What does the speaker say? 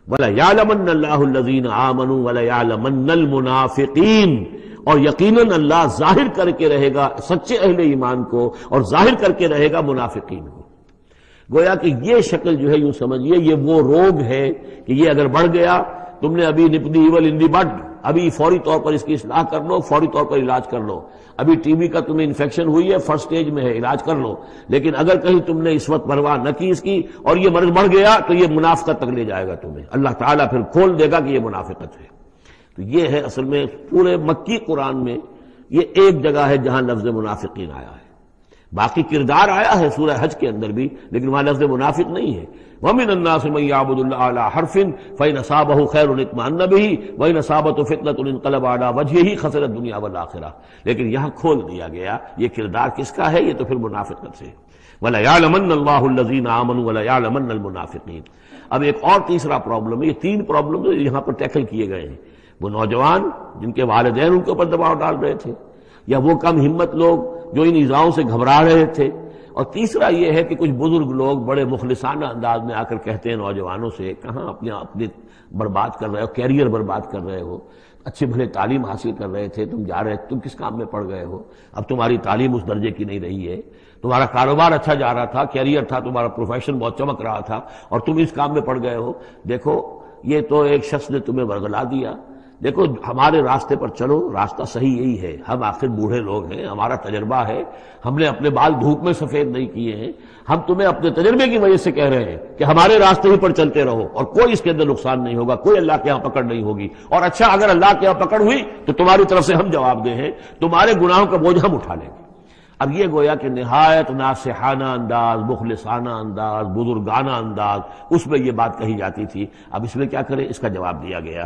وَلَيَعْلَمَنَّ اللَّهُ الَّذِينَ آمَنُوا وَلَيَعْلَمَنَّ الْمُنَافِقِينَ، اور یقیناً اللہ ظاہر کر کے رہے گا سچے اہل ایمان کو اور ظاہر کر کے رہے گا منافقین کو۔ گویا کہ یہ شکل جو ہے یوں سمجھیے یہ وہ روگ ہے کہ یہ اگر بڑھ گیا، تم نے ابھی نپ دی ایول ان دی بڈ، ابھی فوری طور پر اس کی اصلاح کر لو، فوری طور پر علاج کر لو۔ ابھی ٹی بی کا تمہیں انفیکشن ہوئی ہے، فرسٹ سٹیج میں ہے، علاج کر لو۔ لیکن اگر کہیں تم نے اس وقت پرواہ نہ کی اس کی اور یہ مرض بڑھ گیا تو یہ منافقت تک لے جائے گا تمہیں، اللہ تعالیٰ پھر کھول دے گا کہ یہ منافقت ہے۔ تو یہ ہے اصل میں پورے مکی قرآن میں یہ ایک جگہ ہے جہاں لفظ منافقین آیا ہے۔ باقی کردار آیا ہے سورہ حج کے اندر بھی، لیکن وہاں لفظ منافق نہیں ہے۔ وَمِنَ النَّاسِ مَن يَعْبُدُ اللَّهَ عَلَىٰ حَرْفٍ فَإِنْ أَصَابَهُ خَيْرٌ اطْمَأَنَّ بِهِ وَإِنْ أَصَابَتْهُ فِتْنَةٌ انقلب عَلَىٰ وَجْهِهِ خَسِرَ الدُّنْيَا وَالْآخِرَةَ، لیکن یہاں کھول دیا گیا یہ کردار کس کا ہے، یہ تو پھر منافقت سے۔ وَلَيَعْلَمَنَّ اللَّهُ الَّذِينَ آمَنُوا وَلَيَعْلَمَنَّ الْمُنَافِقِينَ۔ اب ایک اور تیسرا پرابلم ہے، یہ تین پرابلم یہاں پر ٹیکل کیے گئے ہیں۔ وہ نوجوان جن کے والدین ان کے اوپر دباؤ ڈال رہے تھے، یا وہ کم ہمت لوگ جو ان ایذاؤں سے گھبرا رہے تھے، اور تیسرا یہ ہے کہ کچھ بزرگ لوگ بڑے مخلصانہ انداز میں آ کر کہتے ہیں نوجوانوں سے، کہاں اپنے برباد کر رہے ہو، کیریئر برباد کر رہے ہو، اچھے بھلے تعلیم حاصل کر رہے تھے، تم جا رہے تم کس کام میں پڑ گئے ہو، اب تمہاری تعلیم اس درجے کی نہیں رہی ہے، تمہارا کاروبار اچھا جا رہا تھا، کیریئر تھا، تمہارا پروفیشن بہت چمک رہا تھا، اور تم اس کام میں پڑ گئے ہو۔ دیکھو یہ تو ایک شخص نے تمہیں ورغلا دیا، دیکھو ہمارے راستے پر چلو، راستہ صحیح یہی ہے، ہم آخر بوڑھے لوگ ہیں، ہمارا تجربہ ہے، ہم نے اپنے بال دھوپ میں سفید نہیں کیے ہیں، ہم تمہیں اپنے تجربے کی وجہ سے کہہ رہے ہیں کہ ہمارے راستے ہی پر چلتے رہو، اور کوئی اس کے اندر نقصان نہیں ہوگا، کوئی اللہ کے ہاں پکڑ نہیں ہوگی، اور اچھا اگر اللہ کے ہاں پکڑ ہوئی تو تمہاری طرف سے ہم جواب دہ ہیں، تمہارے گناہوں کا بوجھ ہم اٹھا لیں گے۔ اب یہ گویا کہ نہایت ناصحانہ انداز، مخلصانہ انداز، بزرگانہ انداز، اس میں یہ بات کہی جاتی تھی۔ اب اس میں کیا کریں، اس کا جواب دیا گیا۔